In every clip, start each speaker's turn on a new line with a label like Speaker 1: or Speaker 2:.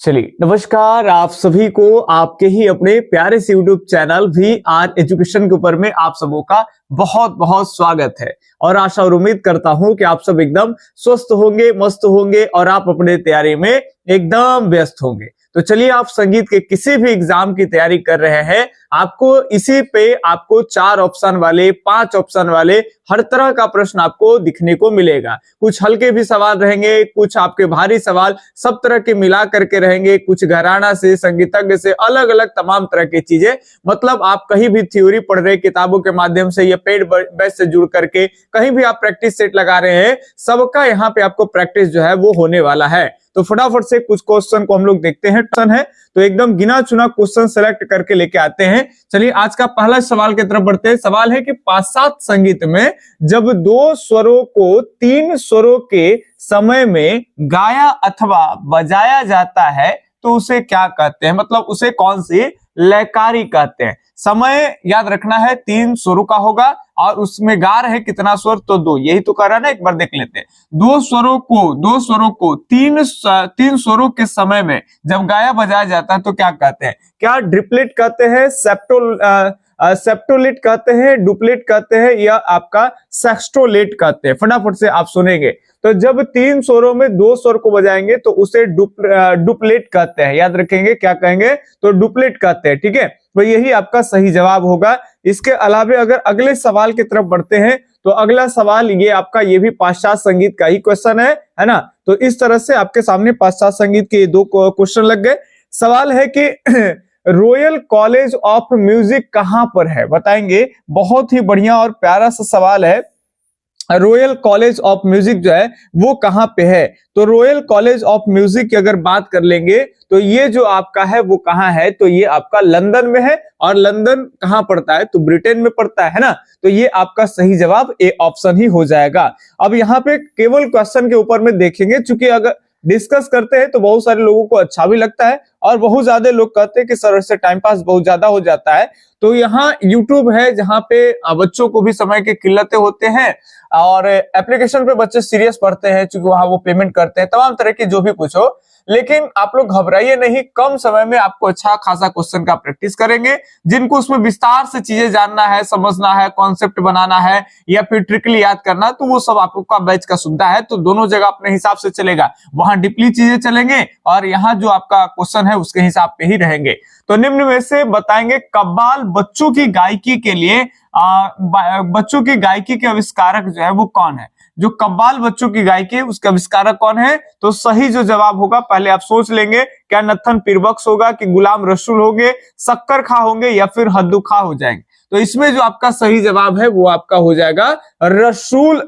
Speaker 1: चलिए नमस्कार आप सभी को आपके ही अपने प्यारे से यूट्यूब चैनल VR एजुकेशन के ऊपर में आप सबों का बहुत बहुत स्वागत है। और आशा और उम्मीद करता हूं कि आप सब एकदम स्वस्थ होंगे, मस्त होंगे और आप अपने तैयारी में एकदम व्यस्त होंगे। तो चलिए, आप संगीत के किसी भी एग्जाम की तैयारी कर रहे हैं, आपको इसी पे आपको 4 ऑप्शन वाले, 5 ऑप्शन वाले हर तरह का प्रश्न आपको दिखने को मिलेगा। कुछ हल्के भी सवाल रहेंगे, कुछ आपके भारी सवाल, सब तरह के मिला करके रहेंगे। कुछ घराना से, संगीतज्ञ से, अलग अलग तमाम तरह की चीजें। मतलब आप कहीं भी थ्योरी पढ़ रहे, किताबों के माध्यम से या पेड बैच से जुड़ करके कहीं भी आप प्रैक्टिस सेट लगा रहे हैं, सबका यहाँ पे आपको प्रैक्टिस जो है वो होने वाला है। तो फटाफट से कुछ क्वेश्चन को हम लोग देखते हैं। है तो एकदम गिना चुना क्वेश्चन सेलेक्ट करके लेके आते हैं। चलिए आज का पहला सवाल की तरफ बढ़ते हैं। सवाल है कि पाश्चात्य संगीत में जब 2 स्वरों को 3 स्वरों के समय में गाया अथवा बजाया जाता है तो उसे क्या कहते हैं? मतलब उसे कौन सी लयकारी कहते हैं? समय याद रखना है 3 स्वरों का होगा और उसमें गा रहे कितना स्वर? तो 2। यही तो कर रहा है ना, एक बार देख लेते हैं। 2 स्वरों को 3 स्वरों के समय में जब गाया बजाया जाता है तो क्या कहते हैं? क्या ट्रिपलेट कहते हैं, सेप्टोलेट कहते हैं, डुप्लेट कहते हैं, या आपका सेक्सटोलेट कहते हैं? फटाफट से आप सुनेंगे। तो जब 3 स्वरों में 2 स्वर को बजाएंगे तो उसे डुप्लेट कहते हैं। याद रखेंगे, क्या कहेंगे? तो डुप्लेट कहते हैं। ठीक है, तो यही आपका सही जवाब होगा। इसके अलावा अगर अगले सवाल की तरफ बढ़ते हैं तो अगला सवाल ये आपका, ये भी पाश्चात्य संगीत का ही क्वेश्चन है ना। तो इस तरह से आपके सामने पाश्चात्य संगीत के 2 क्वेश्चन लग गए। सवाल है कि रॉयल कॉलेज ऑफ म्यूजिक कहां पर है? बताएंगे। बहुत ही बढ़िया और प्यारा सा सवाल है। रॉयल कॉलेज ऑफ म्यूजिक जो है वो कहां पे है? तो रॉयल कॉलेज ऑफ म्यूजिक की अगर बात कर लेंगे तो ये जो आपका है वो कहां है? तो ये आपका लंदन में है। और लंदन कहां पड़ता है? तो ब्रिटेन में पड़ता है ना। तो ये आपका सही जवाब ए ऑप्शन ही हो जाएगा। अब यहाँ पे केवल क्वेश्चन के ऊपर में देखेंगे, चूंकि अगर डिस्कस करते हैं तो बहुत सारे लोगों को अच्छा भी लगता है और बहुत ज्यादा लोग कहते हैं कि सर इससे टाइम पास बहुत ज्यादा हो जाता है। तो यहाँ YouTube है जहाँ पे बच्चों को भी समय की किल्लतें होते हैं और एप्लीकेशन पे बच्चे सीरियस पढ़ते हैं, क्योंकि वहां वो पेमेंट करते हैं, तमाम तरह की जो भी कुछ हो। लेकिन आप लोग घबराइए नहीं, कम समय में आपको अच्छा खासा क्वेश्चन का प्रैक्टिस करेंगे। जिनको उसमें विस्तार से चीजें जानना है, समझना है, कॉन्सेप्ट बनाना है या फिर ट्रिकली याद करना है, तो वो सब आपका बैच का सुविधा है। तो दोनों जगह अपने हिसाब से चलेगा। वहां डीपली चीजें चलेंगे और यहाँ जो आपका क्वेश्चन है उसके हिसाब पे ही रहेंगे। तो निम्न में से बताएंगे कव्वाल बच्चों की गायकी के लिए बच्चों की गायकी के आविष्कारक जो है वो कौन है? जो कव्वाल बच्चों की गायकी है उसका आविष्कारक कौन है? तो सही जो जवाब होगा, पहले आप सोच लेंगे, क्या नथन पीरबक्स होगा, कि गुलाम रसूल होंगे, शक्कर खा होंगे, या फिर हद्दू खा हो जाएंगे? तो इसमें जो आपका सही जवाब है वो आपका हो जाएगा रसूल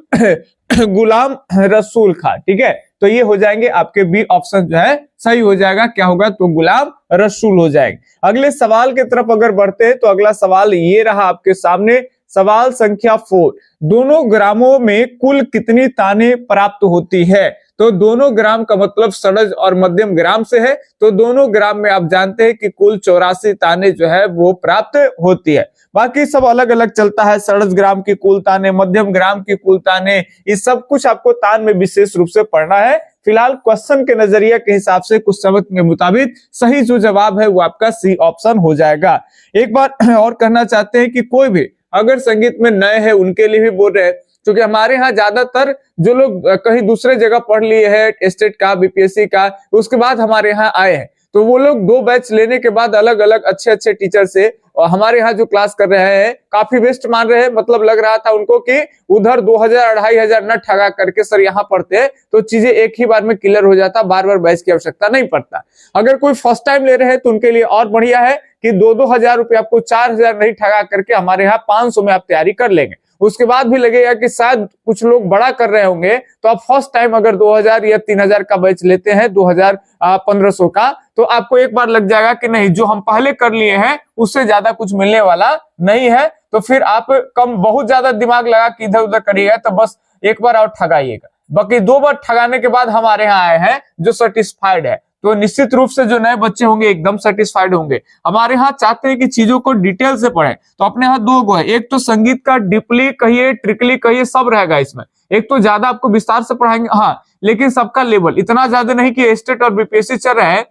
Speaker 1: गुलाम रसूल खा। ठीक है, तो ये हो जाएंगे आपके बी ऑप्शन जो है सही हो जाएगा। क्या होगा? तो गुलाम रसूल हो जाएगा। अगले सवाल की तरफ अगर बढ़ते हैं तो अगला सवाल ये रहा आपके सामने। सवाल संख्या 4, दोनों ग्रामों में कुल कितनी ताने प्राप्त होती है? तो दोनों ग्राम का मतलब षड्ज और मध्यम ग्राम से है। तो दोनों ग्राम में आप जानते हैं कि कुल 84 ताने जो है वो प्राप्त होती है। बाकी सब अलग अलग चलता है, षड्ज ग्राम की कुल ताने, मध्यम ग्राम की कुल ताने, ये सब कुछ आपको तान में विशेष रूप से पढ़ना है। फिलहाल क्वेश्चन के नजरिया के हिसाब से, कुछ समझ के मुताबिक सही जो जवाब है वो आपका सी ऑप्शन हो जाएगा। एक बार और कहना चाहते हैं कि कोई भी अगर संगीत में नए हैं उनके लिए भी बोल रहे हैं, क्योंकि हमारे यहाँ ज्यादातर जो लोग कहीं दूसरे जगह पढ़ लिए हैं, स्टेट का, बीपीएससी का, उसके बाद हमारे यहाँ आए हैं, तो वो लोग 2 बैच लेने के बाद अलग अलग अच्छे अच्छे टीचर से और हमारे यहाँ जो क्लास कर रहे हैं काफी बेस्ट मान रहे हैं। मतलब लग रहा था उनको कि उधर 2000-2500 न ठगा करके सर यहाँ पढ़ते तो चीजें एक ही बार में क्लियर हो जाता, बार बार बैच की आवश्यकता नहीं पड़ता। अगर कोई फर्स्ट टाइम ले रहे हैं तो उनके लिए और बढ़िया है कि 2-2 हजार रुपये आपको 4000 नहीं ठगा करके हमारे यहाँ 500 में आप तैयारी कर लेंगे। उसके बाद भी लगेगा कि शायद कुछ लोग बड़ा कर रहे होंगे, तो आप फर्स्ट टाइम अगर 2000 या 3000 का बैच लेते हैं, 1500 का, तो आपको एक बार लग जाएगा कि नहीं, जो हम पहले कर लिए हैं उससे ज्यादा कुछ मिलने वाला नहीं है। तो फिर आप कम बहुत ज्यादा दिमाग लगा कि इधर उधर करिएगा, तो बस एक बार और ठगाइएगा। बाकी 2 बार ठगाने के बाद हमारे यहाँ आए हैं जो सेटिस्फाइड है, तो निश्चित रूप से जो नए बच्चे होंगे एकदम सेटिस्फाइड होंगे। हमारे यहाँ चाहते हैं कि चीजों को डिटेल से पढ़ें, तो अपने यहाँ 2 गो है। एक तो संगीत का डीपली कहिए, ट्रिकली कहिए, सब रहेगा इसमें। एक तो ज्यादा आपको विस्तार से पढ़ाएंगे, हाँ, लेकिन सबका लेवल इतना ज्यादा नहीं कि स्टेट और बीपीएससी चल रहे हैं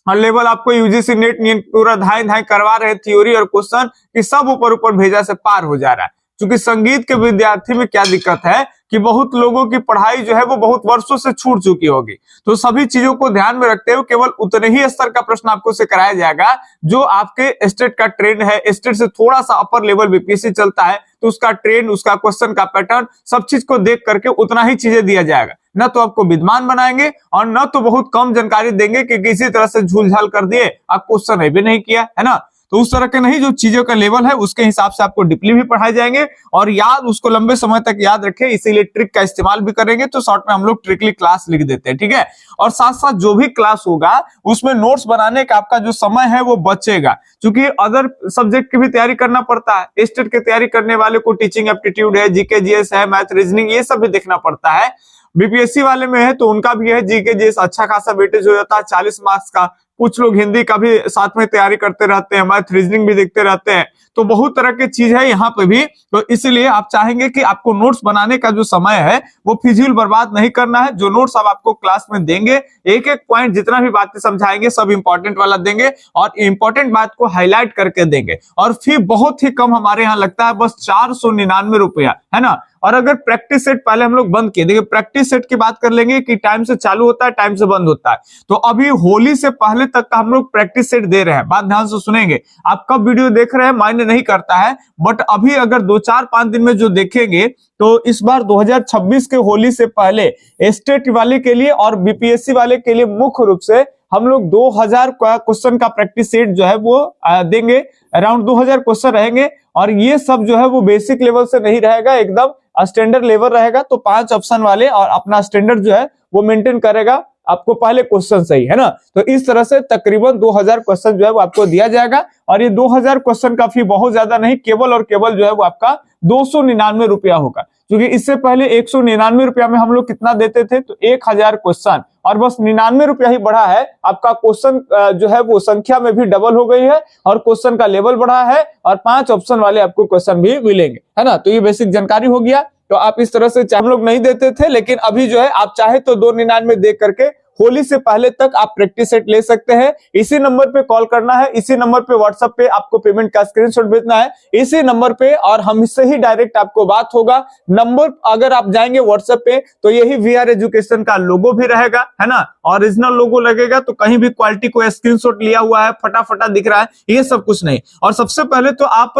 Speaker 1: और लेवल आपको यूजीसी नेट पूरा धाए धाए करवा रहे थ्योरी और क्वेश्चन कि सब ऊपर ऊपर भेजा से पार हो जा रहा है। क्योंकि संगीत के विद्यार्थी में क्या दिक्कत है कि बहुत लोगों की पढ़ाई जो है वो बहुत वर्षों से छूट चुकी होगी, तो सभी चीजों को ध्यान में रखते हुए केवल उतने ही स्तर का प्रश्न आपको से कराया जाएगा जो आपके स्टेट का ट्रेंड है। स्टेट से थोड़ा सा अपर लेवल बीपीएससी चलता है तो उसका ट्रेंड, उसका क्वेश्चन का पैटर्न, सब चीज को देख करके उतना ही चीजें दिया जाएगा। न तो आपको विद्वान बनाएंगे और न तो बहुत कम जानकारी देंगे कि किसी तरह से झूलझाल कर दिए, आप क्वेश्चन भी नहीं किया है ना। तो उस तरह के नहीं, जो चीजों का लेवल है उसके हिसाब से आपको डीपली भी पढ़ाए जाएंगे और याद उसको लंबे समय तक याद रखें, इसीलिए ट्रिक का इस्तेमाल भी करेंगे। तो शॉर्ट में हम लोग ट्रिकली क्लास लिख देते हैं, ठीक है। और साथ साथ जो भी क्लास होगा उसमें नोट्स बनाने का आपका जो समय है वो बचेगा, क्योंकि अदर सब्जेक्ट की भी तैयारी करना पड़ता है। स्टेट की तैयारी करने वाले को टीचिंग एप्टीट्यूड है, जीके जीएस है, मैथ रीजनिंग, ये सब भी देखना पड़ता है। बीपीएससी वाले में है तो उनका भी है जीके जीएस, अच्छा खासा वेटेज हो जाता है 40 मार्क्स का। कुछ लोग हिंदी का भी साथ में तैयारी करते रहते हैं, मैथ रीजनिंग भी देखते रहते हैं, तो बहुत तरह की चीज है यहाँ पे भी। तो इसलिए आप चाहेंगे कि आपको नोट्स बनाने का जो समय है वो फिजूल बर्बाद नहीं करना है। जो नोट्स अब आपको क्लास में देंगे, एक एक पॉइंट जितना भी बातें समझाएंगे सब इंपॉर्टेंट वाला देंगे और इंपॉर्टेंट बात को हाईलाइट करके देंगे। और फी बहुत ही कम हमारे यहाँ लगता है, बस 499 रुपया है ना। और अगर प्रैक्टिस सेट पहले हम लोग बंद किए, देखिए प्रैक्टिस सेट की बात कर लेंगे कि टाइम से चालू होता है, टाइम से बंद होता है, तो अभी होली से पहले तक का हम लोग प्रैक्टिस सेट दे रहे हैं। बात ध्यान से सुनेंगे, आप कब वीडियो देख रहे हैं मायने नहीं करता है, बट अभी अगर 2-4-5 दिन में जो देखेंगे तो इस बार 2026 के होली से पहले स्टेट वाले के लिए और बीपीएससी वाले के लिए मुख्य रूप से हम लोग 2000 क्वेश्चन का प्रैक्टिस सेट जो है वो देंगे। अराउंड 2000 क्वेश्चन रहेंगे और ये सब जो है वो बेसिक लेवल से नहीं रहेगा, एकदम स्टैंडर्ड लेवल रहेगा। तो 5 ऑप्शन वाले और अपना स्टैंडर्ड जो है वो मेंटेन करेगा आपको पहले क्वेश्चन सही है ना। तो इस तरह से तकरीबन 2000 क्वेश्चन जो है वो आपको दिया जाएगा और ये 2000 क्वेश्चन का फी बहुत ज्यादा नहीं, केवल और केवल जो है वो आपका 299 रुपया होगा। क्योंकि इससे पहले 199 रुपया में हम लोग कितना देते थे, तो 1000 क्वेश्चन, और बस 99 रुपया ही बढ़ा है। आपका क्वेश्चन जो है वो संख्या में भी डबल हो गई है और क्वेश्चन का लेवल बढ़ा है और 5 ऑप्शन वाले आपको क्वेश्चन भी मिलेंगे, है ना। तो ये बेसिक जानकारी हो गया। तो आप इस तरह से हम लोग नहीं देते थे, लेकिन अभी जो है आप चाहे तो 299 दे करके होली से पहले तक आप प्रैक्टिस सेट ले सकते हैं। इसी नंबर पे कॉल करना है, इसी नंबर पे व्हाट्सएप पे आपको पेमेंट का स्क्रीनशॉट भेजना है, इसी नंबर पे, और हमसे ही डायरेक्ट आपको बात होगा। नंबर अगर आप जाएंगे व्हाट्सएप पे तो यही वीआर एजुकेशन का लोगो भी रहेगा, है ना, ओरिजिनल लोगो लगेगा। तो कहीं भी क्वालिटी को स्क्रीनशॉट लिया हुआ है, फटाफटा दिख रहा है, ये सब कुछ नहीं। और सबसे पहले तो आप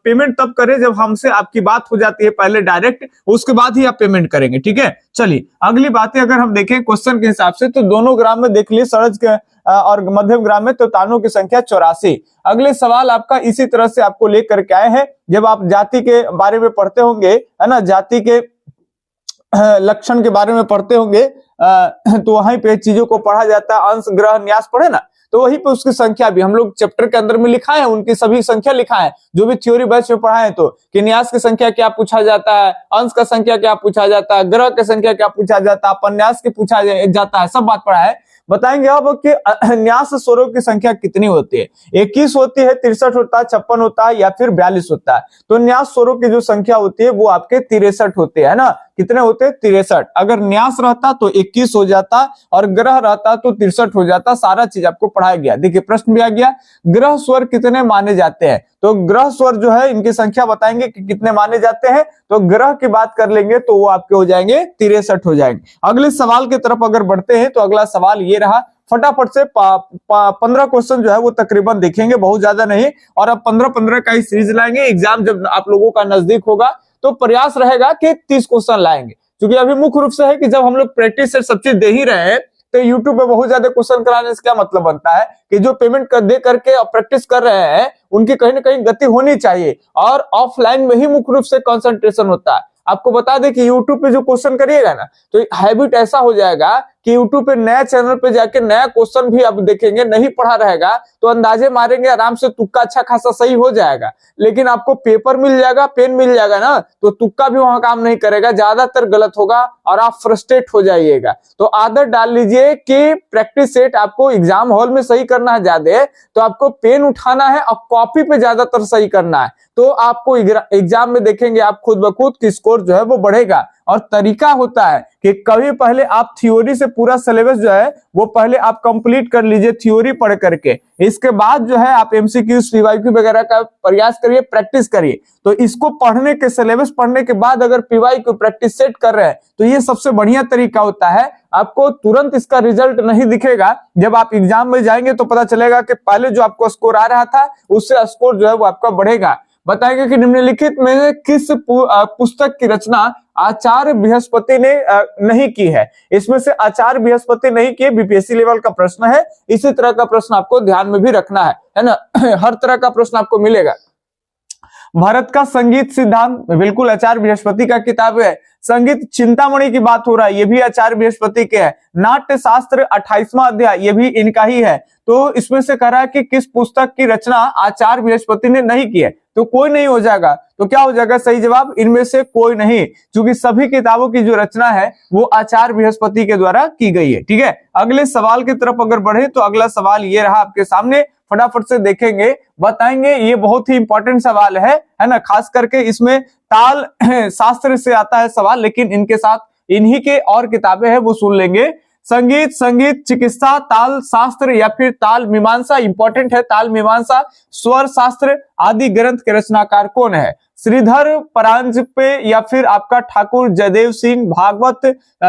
Speaker 1: पेमेंट तब करें जब हमसे आपकी बात हो जाती है पहले डायरेक्ट, उसके बाद ही आप पेमेंट करेंगे, ठीक है। चलिए अगली बातें अगर हम देखें क्वेश्चन के हिसाब से, तो दोनों ग्राम में देख लिए, सरज के और मध्यम ग्राम में तो तानों की संख्या 84। अगले सवाल आपका इसी तरह से आपको लेकर के आए हैं। जब आप जाति के बारे में पढ़ते होंगे, है ना, जाति के लक्षण के बारे में पढ़ते होंगे, तो वहीं पे चीजों को पढ़ा जाता है। अंश, ग्रह, न्यास पढ़े ना, तो वहीं पे उसकी संख्या भी हम लोग चैप्टर के अंदर में लिखा है, उनकी सभी संख्या लिखा है जो भी थ्योरी बैच में पढ़ा है। तो कि न्यास की संख्या क्या पूछा जाता है, अंश का संख्या क्या पूछा जाता है, ग्रह की संख्या क्या पूछा जाता है, पन्यास की पूछा जाता है, सब बात पढ़ा है। बताएंगे अब कि न्यास स्वरों की संख्या कितनी होती है। 21 होती है, 63 होता है, 56 होता है या फिर 42 होता है। तो न्यास स्वरों की जो संख्या होती है वो आपके 63 होते हैं, है ना। कितने होते हैं? 63। अगर न्यास रहता तो 21 हो जाता और ग्रह रहता तो 63 हो जाता। सारा चीज आपको पढ़ाया गया। देखिए प्रश्न भी आ गया, ग्रह स्वर कितने माने जाते हैं। तो ग्रह स्वर जो है इनकी संख्या बताएंगे कि कितने माने जाते हैं। तो ग्रह की बात कर लेंगे तो वो आपके हो जाएंगे 63 हो जाएंगे। अगले सवाल की तरफ अगर बढ़ते हैं तो अगला सवाल ये रहा। फटाफट से 15 क्वेश्चन जो है वो तकरीबन देखेंगे, बहुत ज्यादा नहीं। और अब 15-15 का ही सीरीज लाएंगे। एग्जाम जब आप लोगों का नजदीक होगा तो प्रयास रहेगा कि 30 क्वेश्चन लाएंगे। क्योंकि अभी मुख्य रूप से है कि जब हम लोग प्रैक्टिस से सब चीज दे ही रहे हैं तो यूट्यूब पे बहुत ज्यादा क्वेश्चन कराने से क्या मतलब बनता है कि जो पेमेंट दे करके प्रैक्टिस कर रहे हैं उनकी कहीं ना कहीं गति होनी चाहिए। और ऑफलाइन में ही मुख्य रूप से कंसंट्रेशन होता है। आपको बता दें कि YouTube पे जो क्वेश्चन करिएगा ना तो हैबिट ऐसा हो जाएगा कि YouTube पे नया चैनल पे जाके नया क्वेश्चन भी आप देखेंगे, नहीं पढ़ा रहेगा तो अंदाजे मारेंगे आराम से, तुक्का अच्छा खासा सही हो जाएगा। लेकिन आपको पेपर मिल जाएगा, पेन मिल जाएगा ना, तो तुक्का भी वहां काम नहीं करेगा, ज्यादातर गलत होगा और आप फ्रस्ट्रेट हो जाइएगा। तो आदत डाल लीजिए कि प्रैक्टिस सेट आपको एग्जाम हॉल में सही करना है ज्यादा, तो आपको पेन उठाना है और कॉपी पे ज्यादातर सही करना है। तो आपको एग्जाम में देखेंगे आप खुद ब खुद की स्कोर जो है वो बढ़ेगा। और तरीका होता है कि कभी पहले आप थ्योरी से पूरा सिलेबस जो है वो पहले आप कंप्लीट कर लीजिए थ्योरी पढ़ करके, इसके बाद जो है आप एमसीक्यूज पीवाईक्यू वगैरह का प्रयास करिए, प्रैक्टिस करिए। तो इसको पढ़ने के सिलेबस पढ़ने के बाद अगर पीवाईक्यू प्रैक्टिस सेट कर रहे हैं तो ये सबसे बढ़िया तरीका होता है। आपको तुरंत इसका रिजल्ट नहीं दिखेगा, जब आप एग्जाम में जाएंगे तो पता चलेगा कि पहले जो आपको स्कोर आ रहा था उससे स्कोर जो है वो आपका बढ़ेगा। बताएंगे कि निम्नलिखित में किस पुस्तक की रचना आचार्य बृहस्पति ने नहीं की है। इसमें से आचार्य बृहस्पति नहीं किए, बीपीएससी लेवल का प्रश्न है। इसी तरह का प्रश्न आपको ध्यान में भी रखना है ना। हर तरह का प्रश्न आपको मिलेगा। भारत का संगीत सिद्धांत, बिल्कुल आचार्य बृहस्पति का किताब है। संगीत चिंतामणि की बात हो रहा है, ये भी आचार्य बृहस्पति के है। नाट्य शास्त्र 28वां अध्याय, ये भी इनका ही है। तो इसमें से कह रहा है कि किस पुस्तक की रचना आचार्य बृहस्पति ने नहीं की है, तो कोई नहीं हो जाएगा। तो क्या हो जाएगा सही जवाब, इनमें से कोई नहीं, क्योंकि सभी किताबों की जो रचना है वो आचार्य बृहस्पति के द्वारा की गई है। ठीक है, अगले सवाल की तरफ अगर बढ़े तो अगला सवाल ये रहा आपके सामने, फटाफट से देखेंगे, बताएंगे। ये बहुत ही इंपॉर्टेंट सवाल है ना, खास करके इसमें ताल शास्त्र से आता है सवाल, लेकिन इनके साथ इन्हीं के और किताबें हैं वो सुन लेंगे। संगीत चिकित्सा, ताल शास्त्र या फिर ताल मीमांसा, इंपॉर्टेंट है ताल मीमांसा, स्वर शास्त्र आदि ग्रंथ के रचनाकार कौन है? श्रीधर परांजपे या फिर आपका ठाकुर जयदेव सिंह, भागवत,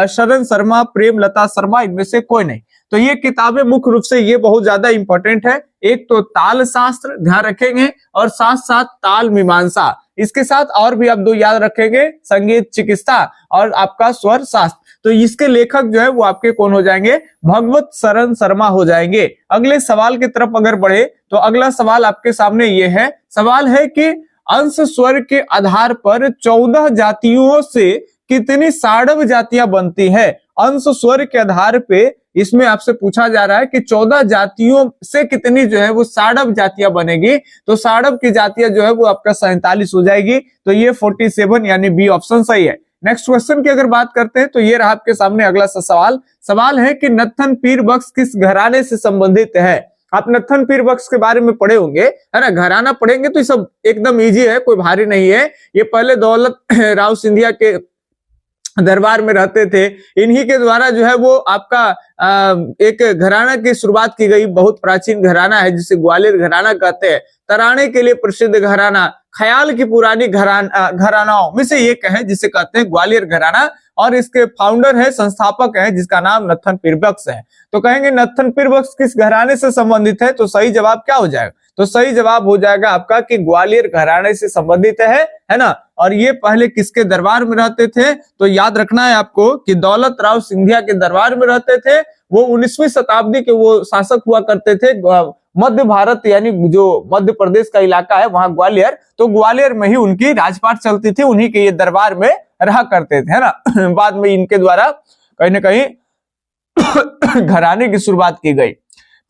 Speaker 1: शरण शर्मा, प्रेमलता शर्मा, इनमें से कोई नहीं। तो ये किताबें मुख्य रूप से ये बहुत ज्यादा इंपॉर्टेंट है। एक तो ताल शास्त्र ध्यान रखेंगे और साथ साथ ताल मीमांसा, इसके साथ और भी आप दो याद रखेंगे, संगीत चिकित्सा और आपका स्वर शास्त्र। तो इसके लेखक जो है वो आपके कौन हो जाएंगे? भगवत शरण शर्मा हो जाएंगे। अगले सवाल की तरफ अगर बढ़े तो अगला सवाल आपके सामने ये है, सवाल है कि अंश स्वर के आधार पर 14 जातियों से कितनी साड़व जातियां बनती है? अंश स्वर के आधार पे इसमें आपसे पूछा जा रहा है कि 14 जातियों से कितनी जो है वो साड़व जातियां बनेगी। तो साड़व की जातियां जो है वो आपका 47 हो जाएगी। तो ये 47 यानी बी ऑप्शन सही है। नेक्स्ट क्वेश्चन की अगर बात करते हैं तो ये रहा आपके सामने अगला सवाल। सवाल है कि नत्थन पीर बख्श किस घराने से संबंधित है? आप नत्थन पीर बख्श के बारे में पढ़े होंगे, है ना। घराना पढ़ेंगे तो ये सब एकदम इजी है, कोई भारी नहीं है। ये पहले दौलत राव सिंधिया के दरबार में रहते थे। इन्हीं के द्वारा जो है वो आपका एक घराना की शुरुआत की गई, बहुत प्राचीन घराना है जिसे ग्वालियर घराना कहते हैं। तराने के लिए प्रसिद्ध घराना, ख्याल की पुरानी घरानाओं में से एक है जिसे कहते हैं ग्वालियर घराना, और इसके फाउंडर है, संस्थापक है, जिसका नाम नत्थन पीर बख्श है। तो कहेंगे नत्थन पीर बख्श किस घराने से संबंधित है? तो सही जवाब क्या हो जाएगा? तो सही जवाब हो जाएगा आपका कि ग्वालियर घराने से संबंधित है ना। और ये पहले किसके दरबार में रहते थे? तो याद रखना है आपको कि दौलत राव सिंधिया के दरबार में रहते थे। वो 19वीं शताब्दी के वो शासक हुआ करते थे। मध्य भारत यानी जो मध्य प्रदेश का इलाका है वहां ग्वालियर, तो ग्वालियर में ही उनकी राजपाट चलती थी, उन्हीं के ये दरबार में रहा करते थे, है ना। बाद में इनके द्वारा कहीं ना कहीं घराने की शुरुआत की गई।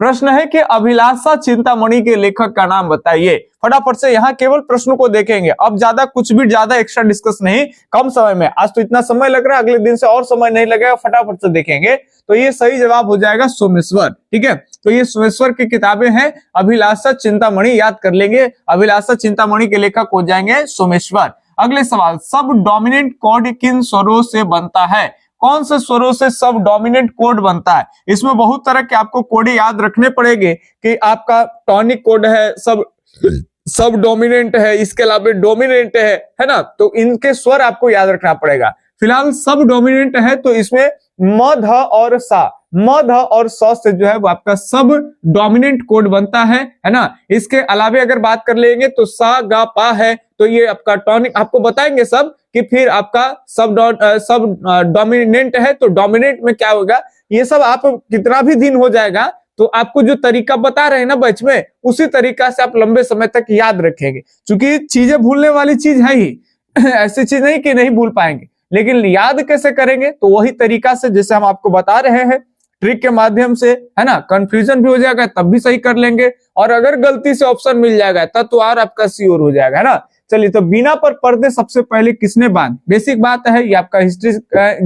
Speaker 1: प्रश्न है कि अभिलाषा चिंतामणि के लेखक का नाम बताइए। फटाफट से यहाँ केवल प्रश्नों को देखेंगे, अब ज्यादा कुछ भी ज्यादा एक्स्ट्रा डिस्कस नहीं, कम समय में। आज तो इतना समय लग रहा है, अगले दिन से और समय नहीं लगेगा, फटाफट से देखेंगे। तो ये सही जवाब हो जाएगा सोमेश्वर। ठीक है, तो ये सोमेश्वर की किताबें हैं। अभिलाषा चिंतामणि याद कर लेंगे, अभिलाषा चिंतामणि के लेखक हो जाएंगे सोमेश्वर। अगले सवाल, सब डोमिनेंट कोड किन स्वरों से बनता है? कौन से स्वरों से सब डोमिनेंट कोड बनता है? इसमें बहुत तरह के आपको कोड याद रखने पड़ेंगे कि आपका टॉनिक कोड है, सब डोमिनेंट है, इसके अलावा डोमिनेंट है ना। तो इनके स्वर आपको याद रखना पड़ेगा। फिलहाल सब डोमिनेंट है तो इसमें म, ध और सा, म, ध और स से जो है वो आपका सब डोमिनेंट कोड बनता है ना। इसके अलावा अगर बात कर लेंगे तो सा, गा, पा है, तो ये आपका टॉनिक आपको बताएंगे सब कि फिर आपका सब डोमिनेंट है तो डोमिनेंट में क्या होगा, ये सब आप कितना भी दिन हो जाएगा तो आपको जो तरीका बता रहे हैं ना बैच में, उसी तरीका से आप लंबे समय तक याद रखेंगे। क्योंकि चीजें भूलने वाली चीज है ही ऐसी चीज नहीं कि नहीं भूल पाएंगे, लेकिन याद कैसे करेंगे? तो वही तरीका से जैसे हम आपको बता रहे हैं, ट्रिक के माध्यम से, है ना। कंफ्यूजन भी हो जाएगा तब भी सही कर लेंगे, और अगर गलती से ऑप्शन मिल जाएगा तब तो और आपका श्योर हो जाएगा, है ना। चलिए, तो बिना पर पर्दे सबसे पहले किसने बांध? बेसिक बात है, ये आपका हिस्ट्री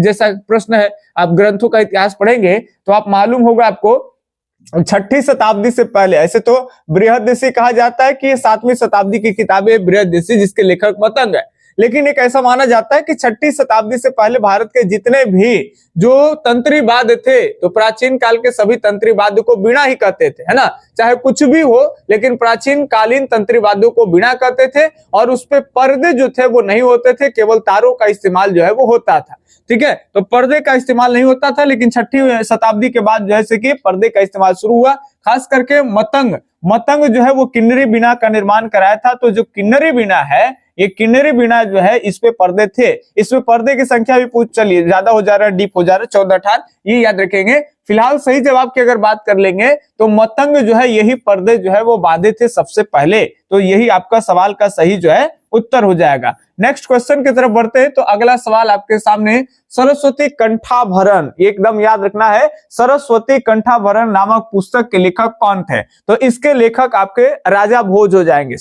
Speaker 1: जैसा प्रश्न है। आप ग्रंथों का इतिहास पढ़ेंगे तो आप मालूम होगा आपको 6ठी शताब्दी से पहले। ऐसे तो बृहददेशी कहा जाता है कि ये 7वीं शताब्दी की किताब है बृहददेशी, जिसके लेखक मतंग है। लेकिन एक ऐसा माना जाता है कि 6ठी शताब्दी से पहले भारत के जितने भी जो तंत्री वाद्य थे, तो प्राचीन काल के सभी तंत्री वाद्य को वीणा ही कहते थे, है ना। चाहे कुछ भी हो, लेकिन प्राचीन कालीन तंत्री वाद्यों को वीणा कहते थे, और उस पे पर्दे जो थे वो नहीं होते थे, केवल तारों का इस्तेमाल जो है वो होता था। ठीक है, तो पर्दे का इस्तेमाल नहीं होता था, लेकिन 6ठी शताब्दी के बाद जैसे कि पर्दे का इस्तेमाल शुरू हुआ। खास करके मतंग जो है वो किन्नरी बीना का निर्माण कराया था। तो जो किन्नरी बीना है, ये किन्नरी बीना जो है, इस पे पर्दे थे। इसमें पर्दे की संख्या भी पूछ, चलिए ज्यादा हो जा रहा है, डीप हो जा रहा है, 14 18, ये याद रखेंगे। फिलहाल सही जवाब की अगर बात कर लेंगे तो मतंग जो है, यही पर्दे जो है वो बांधे थे सबसे पहले। तो यही आपका सवाल का सही जो है उत्तर हो जाएगा। नेक्स्ट क्वेश्चन की तरफ बढ़ते हैं। तो अगला सवाल आपके सामने, सरस्वती कंठाभरण, एकदम याद रखना है, सरस्वती कंठाभरण नामक पुस्तक के लेखक कौन थे? तो इसके लेखक आपके राजा भोज हो जाएंगे।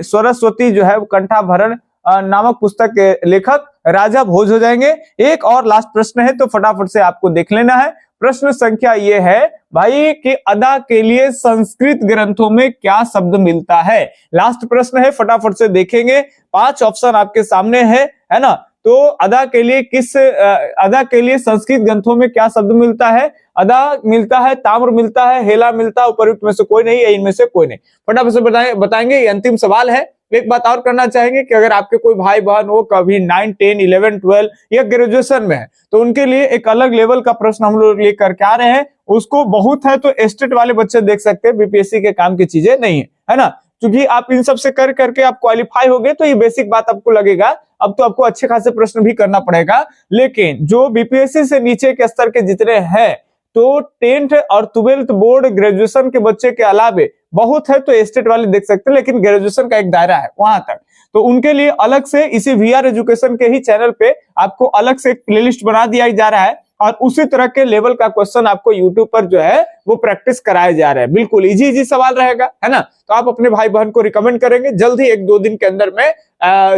Speaker 1: सरस्वती जो है कंठाभरण नामक पुस्तक के लेखक राजा भोज हो जाएंगे। एक और लास्ट प्रश्न है, तो फटाफट से आपको देख लेना है। प्रश्न संख्या ये है भाई कि अदा के लिए संस्कृत ग्रंथों में क्या शब्द मिलता है? लास्ट प्रश्न है, फटाफट से देखेंगे। 5 ऑप्शन आपके सामने है ना। तो अदा के लिए संस्कृत ग्रंथों में क्या शब्द मिलता है? अदा मिलता है, ताम्र मिलता है, हेला मिलता है, उपयुक्त में से कोई नहीं है, इनमें से कोई नहीं। फटाफट से बताएंगे। ये अंतिम सवाल है। एक बात और करना चाहेंगे कि अगर आपके कोई भाई बहन हो, कभी 9, 10, 11, 12 या ग्रेजुएशन में है, तो उनके लिए एक अलग लेवल का प्रश्न हम लोग लेकर के आ रहे हैं। उसको बहुत है तो स्टेट वाले बच्चे देख सकते हैं, बीपीएससी के काम की चीजें नहीं है ना। क्योंकि आप इन सब से कर करके आप क्वालिफाई हो गए, तो ये बेसिक बात आपको लगेगा। अब तो आपको अच्छे खासे प्रश्न भी करना पड़ेगा। लेकिन जो बीपीएससी से नीचे के स्तर के जितने हैं, तो 10th और 12th बोर्ड ग्रेजुएशन के बच्चे के अलावे बहुत है तो स्टेट वाले देख सकते हैं, लेकिन ग्रेजुएशन का एक दायरा है वहां तक। तो उनके लिए अलग से इसी वीआर एजुकेशन के ही चैनल पे आपको अलग से एक प्लेलिस्ट बना दिया जा रहा है, और उसी तरह के लेवल का क्वेश्चन आपको यूट्यूब पर जो है वो प्रैक्टिस कराया जा रहा है। बिल्कुल इजी सवाल रहेगा, है ना। तो आप अपने भाई बहन को रिकमेंड करेंगे, जल्द ही 1-2 दिन के अंदर में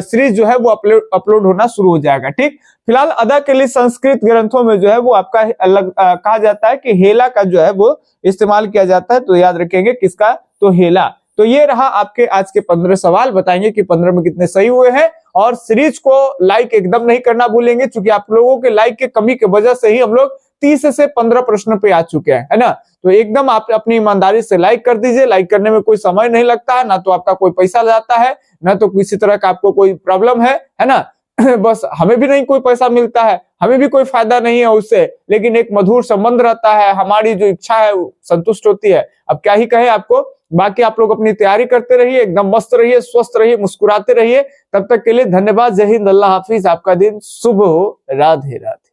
Speaker 1: सीरीज जो है वो अपलोड होना शुरू हो जाएगा। ठीक, फिलहाल अदा के लिए संस्कृत ग्रंथों में जो है वो आपका अलग कहा जाता है कि हेला का जो है वो इस्तेमाल किया जाता है। तो याद रखेंगे किसका? तो हेला। तो ये रहा आपके आज के 15 सवाल। बताएंगे कि 15 में कितने सही हुए हैं। और सीरीज को लाइक एकदम नहीं करना भूलेंगे, क्योंकि आप लोगों के लाइक के कमी की वजह से ही हम लोग 30 से 15 प्रश्न पे आ चुके हैं, है ना। तो एकदम आप अपनी ईमानदारी से लाइक कर दीजिए। लाइक करने में कोई समय नहीं लगता है, ना तो आपका कोई पैसा जाता है, ना तो किसी तरह का आपको कोई प्रॉब्लम है ना। बस हमें भी नहीं कोई पैसा मिलता है, हमें भी कोई फायदा नहीं है उससे, लेकिन एक मधुर संबंध रहता है, हमारी जो इच्छा है संतुष्ट होती है। अब क्या ही कहे आपको। बाकी आप लोग अपनी तैयारी करते रहिए, एकदम मस्त रहिए, स्वस्थ रहिए, मुस्कुराते रहिए। तब तक के लिए धन्यवाद। जय हिंद, अल्लाह हाफिज। आपका दिन शुभ हो। राधे राधे।